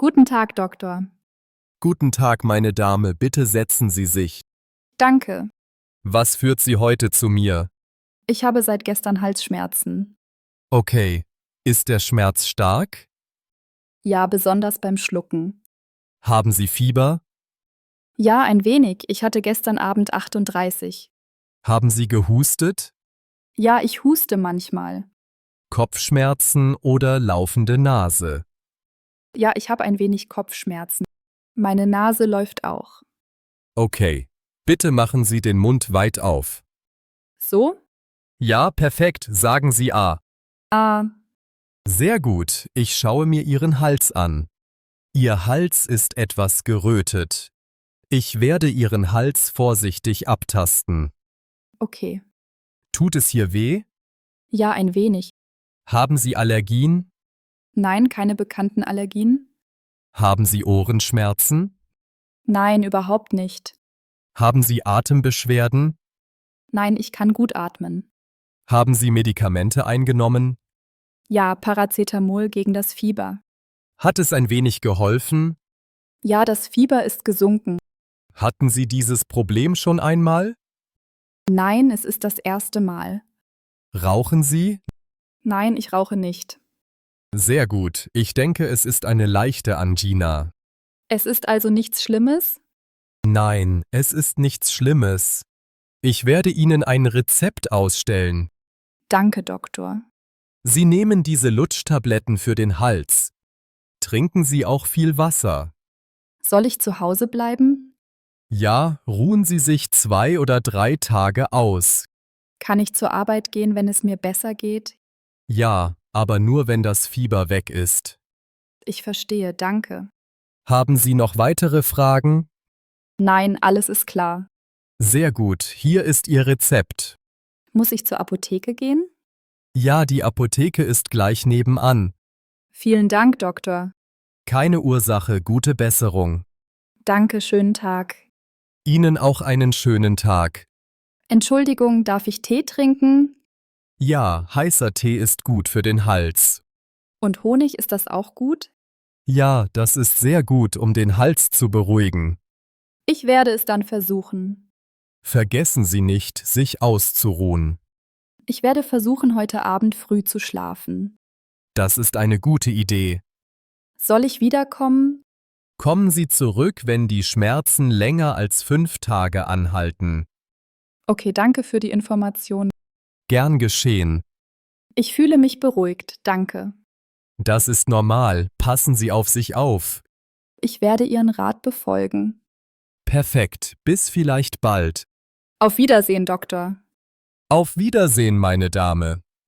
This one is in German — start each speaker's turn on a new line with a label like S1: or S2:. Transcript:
S1: Guten Tag, Doktor.
S2: Guten Tag, meine Dame, bitte setzen Sie sich.
S1: Danke.
S2: Was führt Sie heute zu mir?
S1: Ich habe seit gestern Halsschmerzen.
S2: Okay. Ist der Schmerz stark?
S1: Ja, besonders beim Schlucken.
S2: Haben Sie Fieber?
S1: Ja, ein wenig. Ich hatte gestern Abend 38.
S2: Haben Sie gehustet?
S1: Ja, ich huste manchmal.
S2: Kopfschmerzen oder laufende Nase?
S1: Ja, ich habe ein wenig Kopfschmerzen. Meine Nase läuft auch.
S2: Okay. Bitte machen Sie den Mund weit auf.
S1: So?
S2: Ja, perfekt, sagen Sie A.
S1: Ah,
S2: Sehr gut, ich schaue mir Ihren Hals an. Ihr Hals ist etwas gerötet. Ich werde Ihren Hals vorsichtig abtasten.
S1: okay.
S2: Tut es hier weh?
S1: Ja, ein wenig.
S2: Haben Sie Allergien?
S1: Nein, keine bekannten Allergien?
S2: Haben Sie Ohrenschmerzen?
S1: Nein, überhaupt nicht.
S2: Haben Sie Atembeschwerden?
S1: Nein, ich kann gut atmen.
S2: Haben Sie Medikamente eingenommen?
S1: Ja, Paracetamol gegen das Fieber.
S2: Hat es ein wenig geholfen?
S1: Ja, das Fieber ist gesunken.
S2: Hatten Sie dieses Problem schon einmal?
S1: Nein, es ist das erste Mal.
S2: Rauchen Sie?
S1: Nein, ich rauche nicht.
S2: Sehr gut, ich denke, es ist eine leichte Angina.
S1: Es ist also nichts Schlimmes?
S2: Nein, es ist nichts Schlimmes. Ich werde Ihnen ein Rezept ausstellen.
S1: Danke, Doktor.
S2: Sie nehmen diese Lutschtabletten für den Hals. Trinken Sie auch viel Wasser.
S1: Soll ich zu Hause bleiben?
S2: Ja, ruhen Sie sich 2 oder 3 Tage aus.
S1: Kann ich zur Arbeit gehen, wenn es mir besser geht?
S2: Ja, aber nur wenn das Fieber weg ist.
S1: Ich verstehe, danke.
S2: Haben Sie noch weitere Fragen?
S1: Nein, alles ist klar.
S2: Sehr gut, hier ist Ihr Rezept.
S1: Muss ich zur Apotheke gehen?
S2: Ja, die Apotheke ist gleich nebenan.
S1: Vielen Dank, Doktor.
S2: Keine Ursache, gute Besserung.
S1: Danke, schönen Tag.
S2: Ihnen auch einen schönen Tag.
S1: Entschuldigung, darf ich Tee trinken?
S2: Ja, heißer Tee ist gut für den Hals.
S1: Und Honig, ist das auch gut?
S2: Ja, das ist sehr gut, um den Hals zu beruhigen.
S1: Ich werde es dann versuchen.
S2: Vergessen Sie nicht, sich auszuruhen.
S1: Ich werde versuchen, heute Abend früh zu schlafen.
S2: Das ist eine gute Idee.
S1: Soll ich wiederkommen?
S2: Kommen Sie zurück, wenn die Schmerzen länger als 5 Tage anhalten.
S1: Okay, danke für die Information.
S2: Gern geschehen.
S1: Ich fühle mich beruhigt, danke.
S2: Das ist normal, passen Sie auf sich auf.
S1: Ich werde Ihren Rat befolgen.
S2: Perfekt, bis vielleicht bald.
S1: Auf Wiedersehen, Doktor.
S2: Auf Wiedersehen, meine Dame.